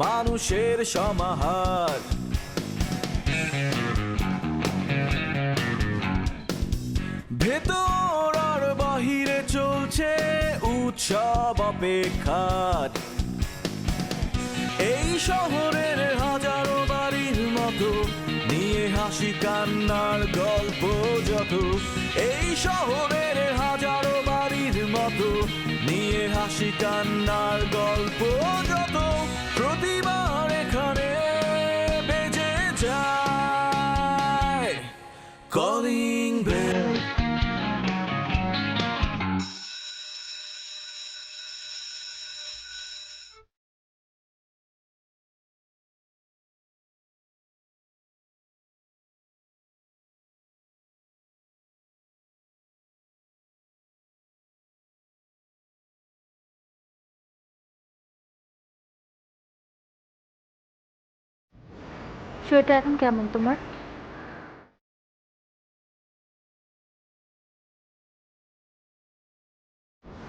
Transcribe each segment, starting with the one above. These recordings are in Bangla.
মানুষের সমাহার। ভেতর আর বাহিরে চলছে উৎসব অপেক্ষার। এই শহরের হাজারো বাড়ির মতো নিয়ে হাসি কান্নার গল্প যত। এই শহরের হাজারো বাড়ির মতো নিয়ে হাসি কান্নার গল্প যত। প্রতিবার এখানে বেজে যায় কলিং বেল। শরীরটা এখন কেমন তোমার?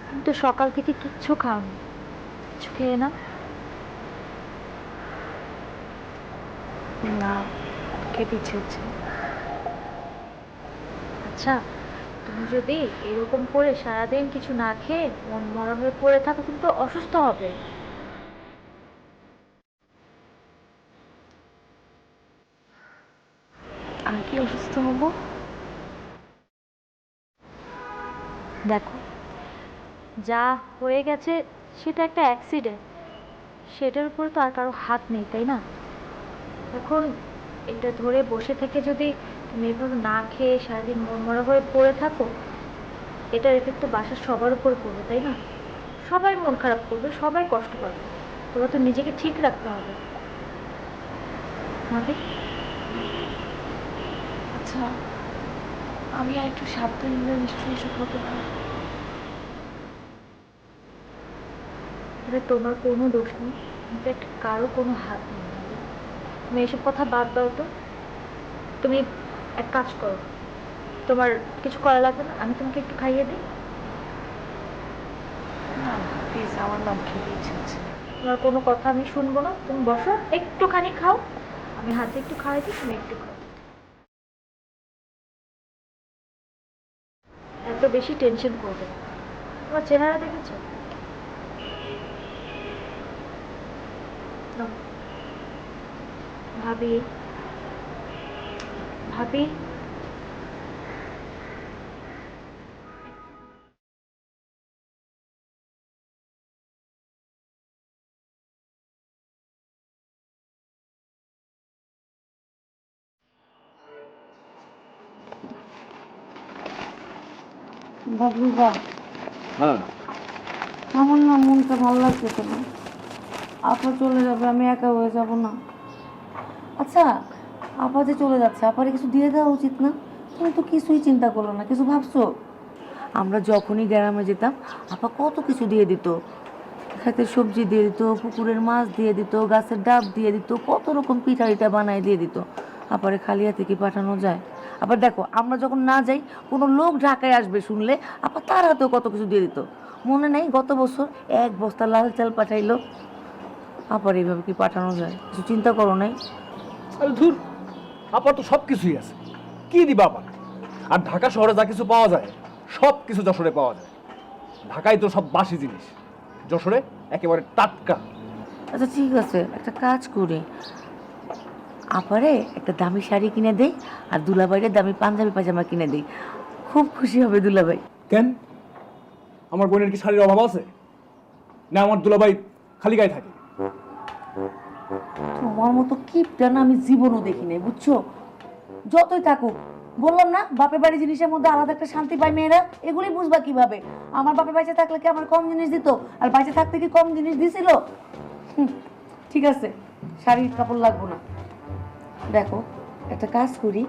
তুমি তো সকাল থেকে কিচ্ছু খাওনি, কিছু খেয়ে না? না, খেতে ইচ্ছে হচ্ছে। আচ্ছা, তুমি যদি এরকম করে সারাদিন কিছু না খেয়ে মন মরা হয়ে পড়ে থাকো, তুমি তো অসুস্থ হবে। আমি কি অসুস্থ হব? দেখো, যা হয়ে গেছে সেটা একটা অ্যাক্সিডেন্ট, সেটার উপরে তো আর কারো হাত নেই, তাই না? এখন এটা ধরে বসে থেকে যদি তুমি এভাবে না খেয়ে সারাদিন মনমরা হয়ে পড়ে থাকো, এটার এফেক্ট তো বাসার সবার উপর পড়বে, তাই না? সবাই মন খারাপ করবে, সবাই কষ্ট পাবে। তোরা তো নিজেকে ঠিক রাখতে হবে, ভাবি। আচ্ছা, আমি আর একটু সাবধান নিলে নিশ্চয়ই এসব হতে পারে। এটা তোমার কোনো দোষ নেই, ইনফ্যাক্ট কারো কোনো হাত নেই। তুমি এসব কথা বাদ দাও তো। তুমি এক কাজ করো, তোমার কিছু করা লাগবে না, আমি তোমাকে একটু খাইয়ে দিই। না, প্লিজ, আমার না খেতে ইচ্ছে হচ্ছে। তোমার কোনো কথা আমি শুনবো না, তুমি বসো, একটুখানি খাও, আমি হাতে একটু খাইয়ে দিই, তুমি একটু খাও। এত বেশি টেনশন করবে না। তোমার চেহারা দেখেছো? নাও। ভাবি, ভাবি, বাবলু বা, হ্যাঁ, আমার না মনটা ভালো লাগতেছে না। আপা চলে যাবে, আমি একা হয়ে যাব না। আচ্ছা, আপা যে চলে যাচ্ছে, আপারে কিছু দিয়ে দেওয়া উচিত না? তুমি তো কিছুই চিন্তা করলো না, কিছু ভাবছো? আমরা যখনই গ্রামে যেতাম, আপা কত কিছু দিয়ে দিত। খেতের সবজি দিয়ে দিত, পুকুরের মাছ দিয়ে দিত, গাছের ডাব দিয়ে দিত, কত রকম পিঠা টিঠা বানায় দিয়ে দিত। আপারে খালি হাতে কি পাঠানো যায়? আবার দেখো, আমরা যখন না যাই, কোনো লোক ঢাকায় আসবে শুনলে আপা তার হাতেও কত কিছু দিয়ে দিত। মনে নেই গত বছর 1 বস্তা লাল চাল পাঠাইলো। আপার এইভাবে কি পাঠানো যায়? কিছু চিন্তা করো নাই? আরে ধুর, আপার তো সব কিছুই আছে, কি দিবা আবার? আর ঢাকা শহরে যা কিছু পাওয়া যায় সব কিছু যশোরে পাওয়া যায়। ঢাকায় তো সব বাসি জিনিস, যশোরে একেবারে টাটকা। আচ্ছা ঠিক আছে, একটা কাজ করি, আপারে একটা দামি শাড়ি কিনে দেই, আর দুলাভাইরে দামি পাঞ্জাবি পাজামা কিনে দেই। খুব খুশি হবে দুলাভাই। কেন, আমার বোনের কি শাড়ির অভাব আছে? না আমার দুলাভাই খালি গায়ে থাকে? তোমার মতো কিপটা না আমি জীবনও দেখি নাই, বুঝছো? যতই থাকুক, বললাম না বাপের বাড়ি জিনিসের মধ্যে আলাদা একটা শান্তি পায় মেয়েরা। এগুলি বুঝবা কিভাবে? আমার বাপের বাড়িতে থাকলে কি আমার কম জিনিস দিত? আর বাইরে থাকতে কি কম জিনিস দিছিল? ঠিক আছে, শাড়ির কাপড় লাগবো না। দেখো, একটা কাজ করি,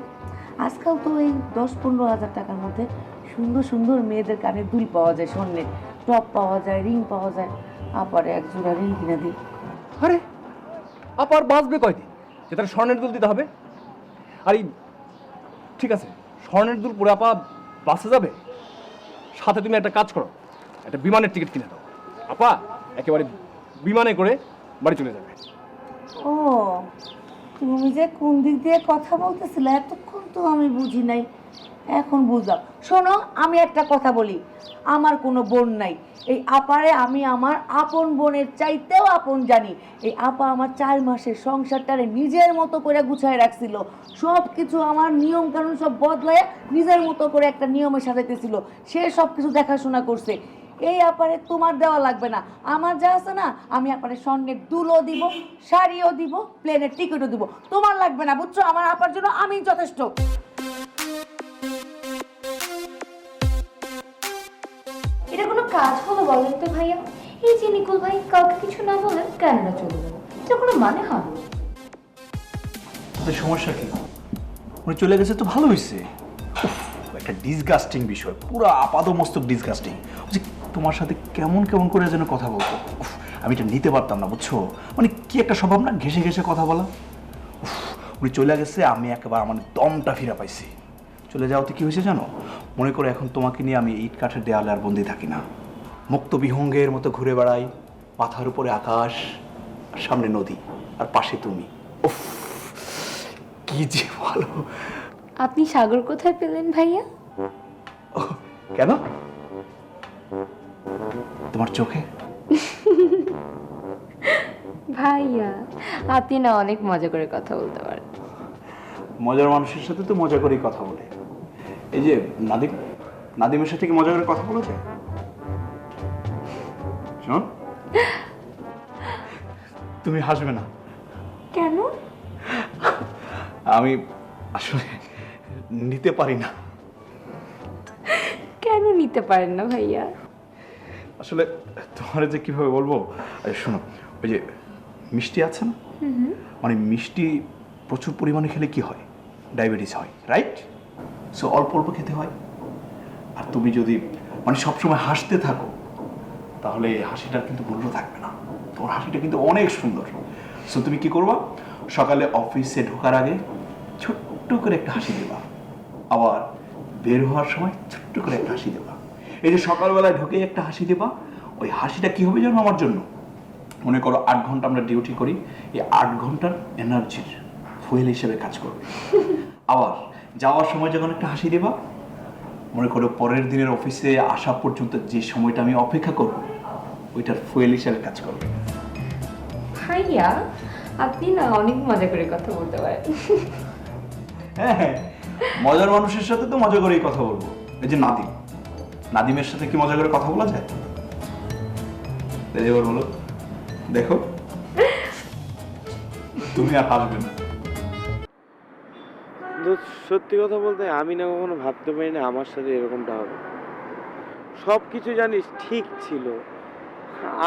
আজকাল তো এই 10-15 হাজার টাকার মধ্যে সুন্দর সুন্দর মেয়েদের কানের দুল পাওয়া যায়, স্বর্ণের টপ পাওয়া যায়, রিং পাওয়া যায়। আবার এক জোড়া রিং কিনে দিই। আরে আপার বাঁচবে কয়দিন যে তার স্বর্ণের দুল দিতে হবে? আর এই ঠিক আছে, স্বর্ণের দুল পরে আপা বাসে যাবে, সাথে তুমি একটা কাজ করো, একটা বিমানের টিকিট কিনে দাও। আপা একেবারে বিমানে করে বাড়ি চলে যাবে। ও, তুমি যে কোন দিক দিয়ে কথা বলতেছিলে এতক্ষণ তো আমি বুঝি নাই, এখন বুঝলাম। শোনো, আমি একটা কথা বলি, আমার কোনো বোন নাই। এই আপারে আমি আমার আপন বোনের চাইতেও আপন জানি। এই আপা আমার 4 মাসের সংসারটারে নিজের মতো করে গুছায় রাখছিল। সব কিছু আমার নিয়ম কানুন সব বদলায় নিজের মতো করে একটা নিয়মে সাজাইতেছিল। সে সব কিছু দেখাশোনা করছে। এই আপারে তোমার দেওয়া লাগবে না। আমার যা আছে না, আমি আপারে স্বর্ণের দুলও দিব, শাড়িও দিব, প্লেনের টিকিটও দিব। তোমার লাগবে না, বুঝছো? আমার আপার জন্য আমি যথেষ্ট। এটা কোনো কাজ হলো বলেন তো ভাইয়া? এই যে নিকুল ভাই কাউকে কিছু না বলে কানাডা চলে গেল, এটা কোনো মানে হবে? তাদের সমস্যা কি? উনি চলে গেছে তো ভালো হয়েছে। একটা ডিসগাস্টিং বিষয়, পুরো আপাদমস্তক ডিসগাস্টিং। যে তোমার সাথে কেমন কেমন করে যেন কথা বলতো, আমি এটা নিতে পারতাম না, বুঝছো? মানে কি একটা স্বভাব না, ঘেসে ঘেসে কথা বলা। উনি চলে গেছে, আমি একেবারে আমার দমটা ফিরে পাইছি। চলে যাওয়াতে কি হয়েছে জানো? মনে করো এখন তোমাকে নিয়ে আমি ইট কাঠের দেয়ালে আর বন্দি থাকি না, মুক্ত বিহঙ্গের মতো ঘুরে বেড়াই। মাথার উপরে আকাশ, আর সামনে নদী, আর পাশে তুমি। উফ, কি যে ভালো। আপনি সাগর কোথায় পেলেন ভাইয়া? কেন? তোমার চোখে। ভাইয়া আপনি না অনেক মজা করে কথা বলতে পারেন। মজার মানুষের সাথে তো মজা করেই কথা বলে। এই যে নাদিমের সাথে কি মজা করে কথা বলা যায়? শোন, তুমি হাসবে না। কেন? আমি আসলে নিতে পারি না। কেন নিতে পারেন না ভাইয়া? আসলে তোমার যে কিভাবে বলবো, শোনো, ওই যে মিষ্টি আছে না, মানে মিষ্টি প্রচুর পরিমাণে খেলে কি হয়? ডায়াবেটিস হয়, রাইট? সো অল্প অল্প খেতে হয়। আর তুমি যদি মানে সবসময় হাসতে থাকো, তাহলে হাসিটার কিন্তু মূল্য থাকবে না। তোমার হাসিটা কিন্তু অনেক সুন্দর। সো তুমি কি করবা? সকালে অফিসে ঢোকার আগে ছোট্ট করে একটা হাসি দেবা, আবার বের হওয়ার সময় ছোট্ট করে একটা হাসি দেবা। এই যে সকালবেলায় ঢুকে একটা হাসি দেবা, ওই হাসিটা কি হবে জানো আমার জন্য? মনে করো 8 ঘন্টা আমরা ডিউটি করি, এই 8 ঘন্টার এনার্জির ফুয়েল হিসেবে কাজ করবে। আবার যাওয়ার সময় যখন একটা হাসি দেবা, মনে করো পরের দিনের অফিসে আসা পর্যন্ত যে সময়টা আমি অপেক্ষা করব, ওইটার ফুয়েল হিসেবে কাজ করবে। ভাইয়া আপনি না অনেক মজা করে কথা বলতে পারেন। হ্যাঁ হ্যাঁ, মজার মানুষের সাথে তো মজা করেই কথা বলবো। এই যে নাদিমের সাথে কি মজা করে কথা বলা যায়? এবার বলো, দেখো তুমি আর হাসবে না। সত্যি কথা বলতে আমি না কখনো ভাবতে পারি না আমার সাথে এরকমটা হবে। সব কিছু জানিস ঠিক ছিল,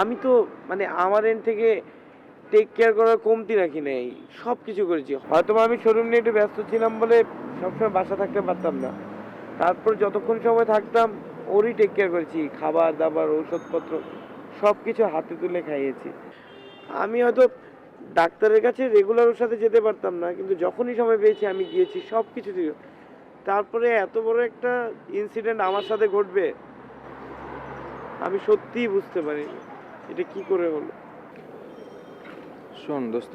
আমি তো মানে আমার এন্ড থেকে টেক কেয়ার করার কমতি রাখি নাই, সব কিছু করেছি। হয়তো আমি শোরুম নিয়ে একটু ব্যস্ত ছিলাম বলে সবসময় বাসা থাকতে পারতাম না, তারপর যতক্ষণ সময় থাকতাম ওরই টেক কেয়ার করেছি, খাবার দাবার ঔষধপত্র সব কিছু হাতে তুলে খাইয়েছি। আমি হয়তো ডাক্তারের কাছে রেগুলার ওর সাথে যেতে পারতাম না, কিন্তু যখনই সময় পেয়েছি আমি গিয়েছি সব কিছু দিয়ে। তারপরে এত বড় একটা ইনসিডেন্ট আমার সাথে ঘটবে আমি সত্যিই বুঝতে পারিনি এটা কি করে হলো। শোন দোস্ত,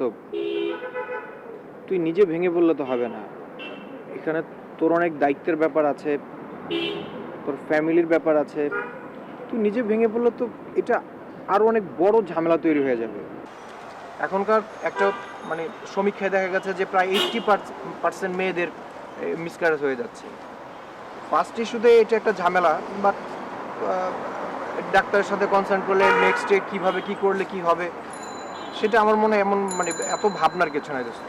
তুই নিজে ভেঙে বললে তো হবে না। এখানে তোর অনেক দায়িত্বের ব্যাপার আছে, তোর ফ্যামিলির ব্যাপার আছে। তুই নিজে ভেঙে বললে তো এটা আরো অনেক বড় ঝামেলা তৈরি হয়ে যাবে। এখনকার একটা মানে সমীক্ষায় দেখা গেছে যে প্রায় 80% মেয়েদের মিসক্যারেজ হয়ে যাচ্ছে। ফার্স্ট ইস্যুতে এটা একটা ঝামেলা, বাট ডাক্তারের সাথে কনসাল্ট করলে নেক্সট ডে কীভাবে কী করলে কি হবে সেটা আমার মনে এমন মানে এত ভাবনার কিছু নাই দোস্ত।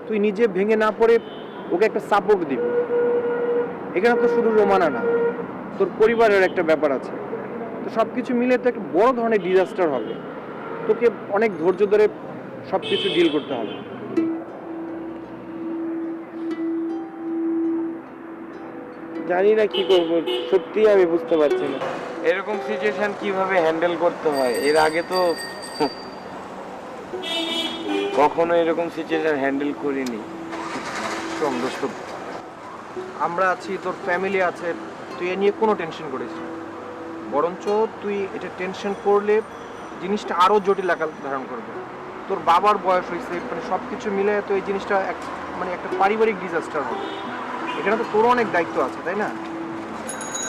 তুই নিজে ভেঙে না পড়ে ওকে একটা সাপোর্ট দিবি। এখানে তো শুধু রোমানা না, তোর পরিবারের একটা ব্যাপার আছে, তো সব কিছু মিলে তো একটা বড় ধরনের ডিজাস্টার হবে। তোকে অনেক ধৈর্য ধরে সব কিছু ডিল করতে হবে। জানি না কি করব, সত্যি আমি বুঝতে পারছি না এরকম সিচুয়েশন কিভাবে হ্যান্ডেল করতে হয়। এর আগে তো কখনো এরকম সিচুয়েশন হ্যান্ডেল করিনি। শোন দোস্ত, আমরা আছি, তোর ফ্যামিলি আছে, তুই এ নিয়ে কোনো টেনশন করিস না। বরঞ্চ তুই এটা টেনশন করলে জিনিসটা আরও জটিল আকার ধারণ করবে। তোর বাবার বয়স হয়েছে, মানে সব কিছু মিলে তো এই জিনিসটা মানে একটা পারিবারিক ডিজাস্টার হবে। এখানে তো তোর অনেক দায়িত্ব আছে, তাই না?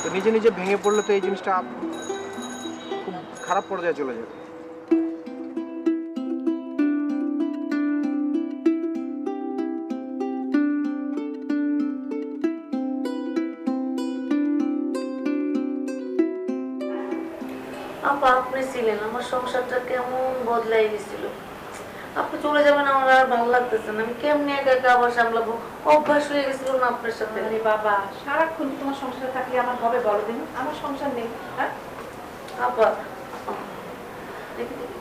তো নিজে নিজে ভেঙে পড়লে তো এই জিনিসটা খুব খারাপ পর্যায়ে চলে যাবে। আপা আপনি ছিলেন, আমার সংসারটা কেমন বদলাই গেছিল। আপনি চলে যাবেন, আমার আর ভালো লাগতেছে না। আমি কেমনি একা একা আবার সামলাবো, অভ্যাস হয়ে গেছিল না আপনার সাথে। আরে বাবা, সারাক্ষণ তোমার সংসারে থাকলে আমার হবে বলো দিন? আমার সংসার নেই। হ্যাঁ আপা দেখি দেখি।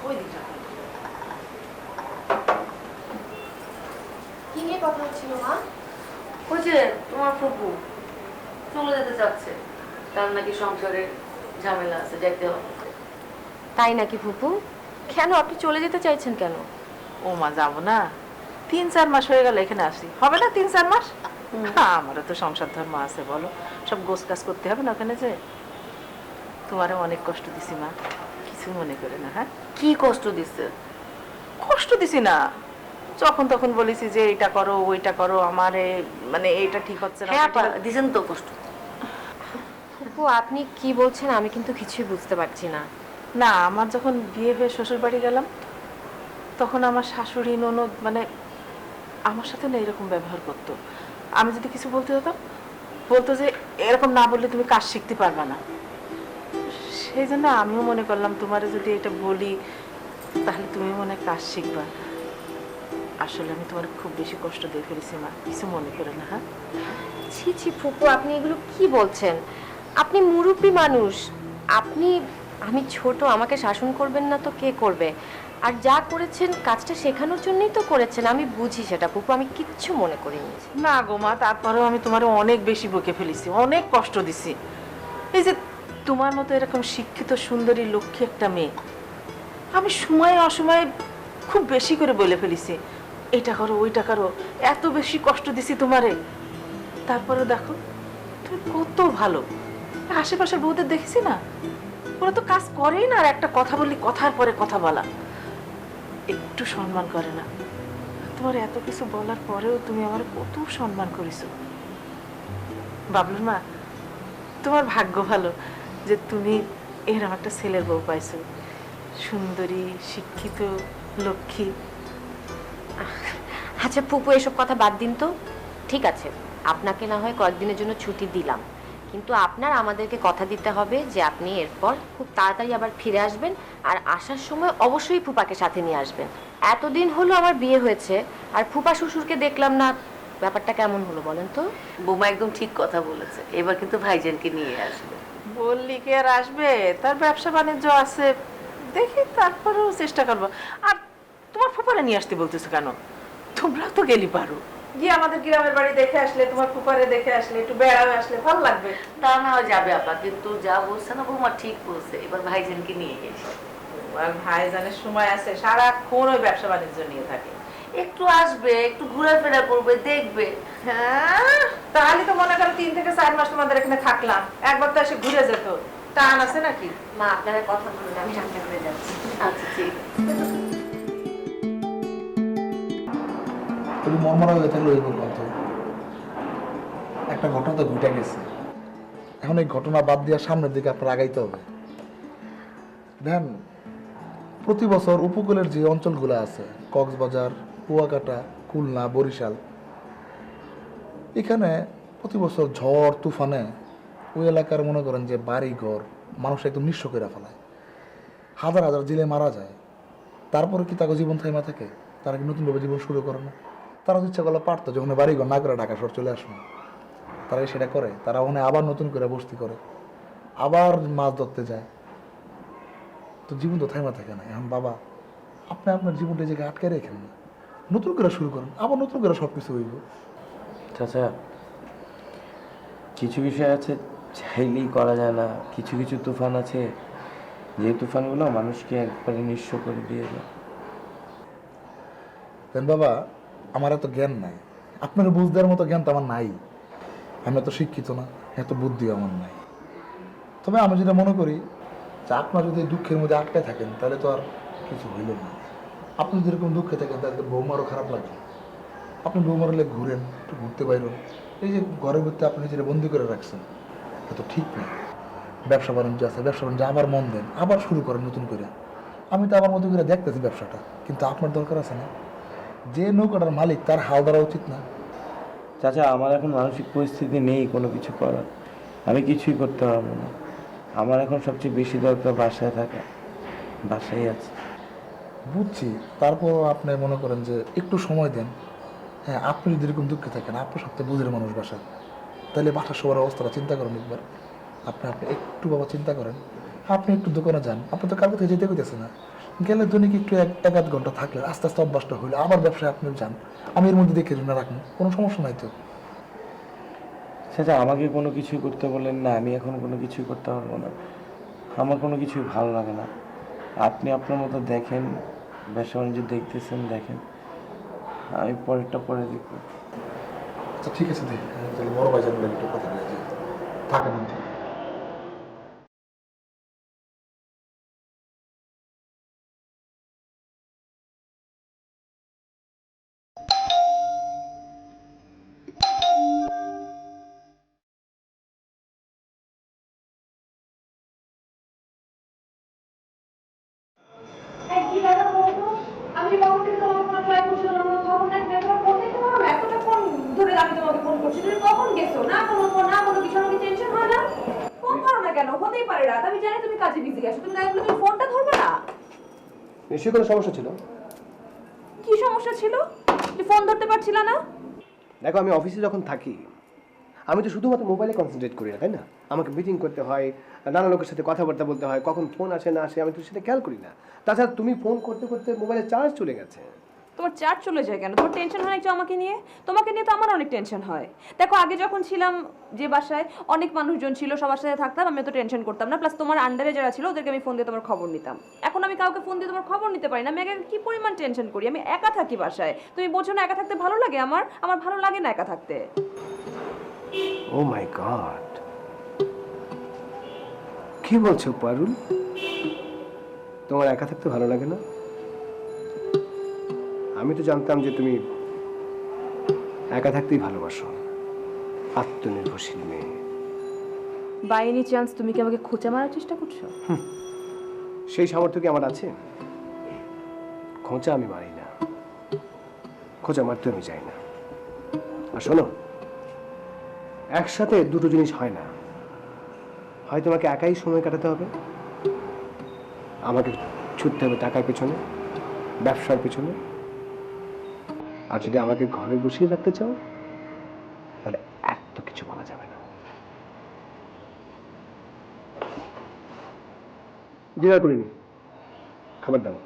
ওই দিকটা কি নিয়ে কথা হচ্ছিল মা? ওই যে তোমার ফুপু চলে যেতে চাচ্ছে, তার নাকি সংসারে ঝামেলা আছে, যেতে হবে। তাই নাকি ফুপু? কেন আপনি চলে যেতে চাইছেন কেন? ও মা, যাবো না? 3-4 মাস হয়ে গেল এখানে আসি, হবে না 3-4 মাস? আমারও তো সংসার ধর্ম আছে বলো, সব গোছ কাজ করতে হবে না ওখানে যে। তোমারও অনেক কষ্ট দিছি মা, কিছু মনে করে না। হ্যাঁ, কি কষ্ট দিচ্ছে? কষ্ট দিছি না, যখন তখন বলেছি যে এইটা করো ওইটা করো, আমারে মানে এইটা ঠিক হচ্ছে না। হ্যাঁ আপা, দিছেন তো কষ্ট। ফুপু আপনি কি বলছেন আমি কিন্তু কিছুই বুঝতে পারছি না। না, আমার যখন বিয়ে হয়ে শ্বশুর বাড়ি গেলাম তখন আমার শাশুড়ি ননদ মানে আমার সাথে না এরকম ব্যবহার করতো। আমি যদি কিছু বলতে হতাম বলতো যে এরকম না বললে তুমি কাজ শিখতে পারবা না। সেই জন্য আমিও মনে করলাম তোমারে যদি এটা বলি তাহলে তুমি মনে হয় কাজ শিখবা। আসলে আমি তোমার খুব বেশি কষ্ট দিয়ে ফেলেছি মা, কিছু মনে করে না। হ্যাঁ, ছি ছি ফুপু, আপনি এগুলো কি বলছেন? আপনি মুরব্বী মানুষ, আমি ছোট, আমাকে শাসন করবেন না তো কে করবে? আর যা করেছেন কাজটা শেখানোর জন্যই তো করেছেন, আমি বুঝি সেটা ফুপু, আমি কিচ্ছু মনে করিনি। না গো মা, তারপরেও আমি তোমার অনেক বেশি বকে ফেলেছি, অনেক কষ্ট দিছি। এই যে তোমার মতো এরকম শিক্ষিত সুন্দরী লক্ষ্মী একটা মেয়ে আমি সময়ে অসময়ে খুব বেশি করে বলে ফেলেছি, এটা করো ওইটা করো, এত বেশি কষ্ট দিছি তোমারে। তারপরে দেখো তুমি কত ভালো। আশেপাশের বউদের দেখেছি না, ওরা তো কাজ করেই না, আর একটা কথা বললি কথার পরে কথা বলা, একটু সম্মান করে না। তোমার এত কিছু বলার পরেও তুমি আমার কত সম্মান করেছো। বাবলুর মা, তোমার ভাগ্য ভালো যে তুমি এরকম একটা ছেলের বউ পাইছো, সুন্দরী, শিক্ষিত, লক্ষ্মী। আচ্ছা ফুপু এসব কথা বাদ দিন তো। ঠিক আছে, আপনাকে না হয় কয়েকদিনের জন্য ছুটি দিলাম, কিন্তু আপনার আমাদেরকে কথা দিতে হবে যে আপনি এরপর খুব তাড়াতাড়ি আবার ফিরে আসবেন, আর আসার সময় অবশ্যই ফুপাকে সাথে নিয়ে আসবেন। এতদিন হলো আমার বিয়ে হয়েছে আর ফুপা শ্বশুরকে দেখলাম না, ব্যাপারটা কেমন হলো বলেন তো? বৌমা একদম ঠিক কথা বলেছে, এবার কিন্তু ভাইজানকে নিয়ে আসবে। বললি কি আর আসবে? তার ব্যবসা বাণিজ্য আছে, দেখি তারপরেও চেষ্টা করবো। আর তোমার ফুপারে নিয়ে আসতে বলতেছো কেন? তোমরা তো গেলি পারো, গিয়ে আমাদের গ্রামের বাড়ি দেখে আসলে, তোমার ফুপারে দেখে আসলে, একটু বেড়াবে আসলে ভালো লাগবে। তা না হয় যাবে আপা, কিন্তু যা বলছে না বৌমা ঠিক বলছে, এবার ভাইজানকে নিয়ে এসে। আর ভাইজানের সময় আছে, সারাক্ষণ ওই ব্যবসা বাণিজ্য নিয়ে থাকে। একটু আসবে, একটু ঘোরাফেরা করবে, দেখবে। হ্যাঁ, তাহলে তো মনে করো 3 থেকে 4 মাস তোমাদের এখানে থাকলাম, একবার তো এসে ঘুরে যেত, টান আছে নাকি? মা আপনারা কথা বলুন, আমি রান্না করে যাচ্ছি। আচ্ছা ঠিক আছে। তুমি মনমরা হয়ে থাকলে ওই কথা, একটা ঘটনা তো ঘটে গেছে, এখন এই ঘটনা বাদ দিয়ে সামনের দিকে আপনার আগাইতে হবে। দেন প্রতি বছর উপকূলের যে অঞ্চলগুলো আছে, কক্সবাজার, কুয়াকাটা, খুলনা, বরিশাল, এখানে প্রতি বছর ঝড় তুফানে ওই এলাকার মনে করেন যে বাড়ি ঘর মানুষ একদম নিঃস্ব করে ফেলায়, হাজার হাজার জেলে মারা যায়। তারপরে কি তাকে জীবন থাইমা থাকে? তারা কি নতুনভাবে জীবন শুরু করে না? তারা ইচ্ছা করলে পারতো, যখন বাড়িঘর না করে ঢাকা শহর চলে আসলো, তারা সেটা করে। তারা ওখানে আবার নতুন করে বসতি করে, আবার মাছ ধরতে যায়। তো জীবন তো থাইমা থাকে না। এখন বাবা, আপনি আপনার জীবনটা এই জায়গায় আটকে রেখেন না, নতুন করে শুরু করেন, আবার নতুন করে সব কিছু হইব। চাচা, কিছু বিষয় আছে চাইলেই করা যায় না, কিছু কিছু তুফান আছে যে তুফানগুলো মানুষকে একবারে নিঃস্ব করে দিয়ে যায়। দেন বাবা, আমার এত জ্ঞান নাই, আপনার বুঝদের মতো জ্ঞান তো আমার নাই, আমি এত শিক্ষিত না, এত বুদ্ধি আমার নাই। তবে আমি যেটা মনে করি আপনার যদি দুঃখের মধ্যে আটকে থাকেন তাহলে তো আর কিছু হইল না। আপনি যদি এরকম দুঃখে থাকেন তাহলে তো বৌমারও খারাপ লাগবে। আপনি বৌমার হলে ঘুরেন, একটু ঘুরতে পাইলেন। এই যে ঘরের ভিতরে আপনি নিজেরা বন্দি করে রাখছেন, এটা তো ঠিক না। ব্যবসা বাণিজ্য আছে, ব্যবসা বাণিজ্য আবার মন দেন, আবার শুরু করেন নতুন করে। আমি তো আমার মতো করে দেখতেছি ব্যবসাটা, কিন্তু আপনার দরকার আছে না? যে নৌকাটার মালিক তার হাল ধরা উচিত না? চাচা, আমার এখন মানসিক পরিস্থিতি নেই কোনো কিছু করার, আমি কিছুই করতে পারবো না। আমার এখন সবচেয়ে বেশি দরকার বাসায় থাকা, বাসায় আছে। বুঝছি, তারপরও আপনি মনে করেন যে একটু সময় দেন। হ্যাঁ, আপনি যদি এরকম দুঃখে থাকেন, আপনি সবচেয়ে বুঝের মানুষ বাসা, তাহলে বাসার সবার অবস্থাটা চিন্তা করেন একবার। আপনি একটু বাবা চিন্তা করেন, আপনি একটু দোকানে যান। আপনি তো কালকে থেকে যেতে হইতেছে না, গেলে দৈনিক একটু এক আধ ঘন্টা থাকলে আস্তে আস্তে অভ্যাসটা হইলে আবার ব্যবসায় আপনি যান। আমি এর মধ্যে দেখে না রাখুন, কোনো সমস্যা নাই তো। চাচা, আমাকে কোনো কিছুই করতে বলেন না, আমি এখন কোনো কিছুই করতে পারবো না। আমার কোনো কিছুই ভালো লাগে না। আপনি আপনার মতো দেখেন, ব্যবসা বাণিজ্য দেখতেছেন, দেখেন। আমি পরেরটা পরে দেখব। আচ্ছা ঠিক আছে, দেখি তাহলে বড় ভাই জানলে একটু কথা বলে থাকেন। আমি কখন থেকে তোমাকে ফোন ট্রাই করছিলাম, আমার খবর নাই, নেটওয়ার্ক ফোন দিতে পারো? এতটা ফোন ধরে আমি তোমাকে ফোন করছি, তুমি কখন গেছো? না কোনো ফোন, না কোনো কিছু, আমাকে টেনশন হয় না? ফোন করো না কেন? হতেই পারে রাত, আমি জানি তুমি কাজে বিজি আছো, তুমি তাই বলে তুমি ফোনটা ধরবে না? নিশ্চয়ই কোনো সমস্যা ছিল। কি সমস্যা ছিল যে ফোন ধরতে পারছিলা না? দেখো, আমি অফিসে যখন থাকি আমি তো শুধুমাত্র মোবাইলে কনসেন্ট্রেট করি না, তাই না? আমাকে মিটিং করতে হয়, নানা লোকের সাথে কথাবার্তা বলতে হয়, কখন ফোন আসে না আসে আমি তো সেটা খেয়াল করি না। তাছাড়া তুমি ফোন করতে করতে মোবাইলে চার্জ চলে গেছে। তোমার চার্জ চলে যায় কেন? তোমার টেনশন হয় একটু আমাকে নিয়ে? তোমাকে নিয়ে তো আমার অনেক টেনশন হয়। দেখো, আগে যখন ছিলাম যে বাসায় অনেক মানুষজন ছিল, সবার সাথে থাকতাম, আমি তো টেনশন করতাম না। প্লাস তোমার আন্ডারে যারা ছিল ওদেরকে আমি ফোন দিয়ে তোমার খবর নিতাম। এখন আমি কাউকে ফোন দিয়ে তোমার খবর নিতে পারি না। আমি আগে কি পরিমাণ টেনশন করি, আমি একা থাকি বাসায়। তুমি বোঝো না একা থাকতে ভালো লাগে? আমার ভালো লাগে না একা থাকতে। ও মাই গড, কি বলছো পারুল? তোমার একা থাকতে ভালো লাগে না? আমি তো জানতাম যে তুমি একা থাকতেই ভালোবাসো, আত্মনির্ভরশীল মেয়ে। বাই এনি চান্স তুমি কি আমাকে খোঁচা মারার চেষ্টা করছো? সেই সামর্থ্য কি আমার আছে? খোঁচা আমি মারি না, খোঁচা মারতে আমি চাই না। আর শোনো, একসাথে দুটো জিনিস হয় না। হয় তোমাকে একাই সময় কাটাতে হবে, আমাকে ছুটতে হবে টাকার পেছনে, ব্যবসার পেছনে। আর যদি আমাকে ঘরে বসিয়ে রাখতে চাও তাহলে এত কিছু বলা যাবে না। ডিনার করিনি, খাবার দাও।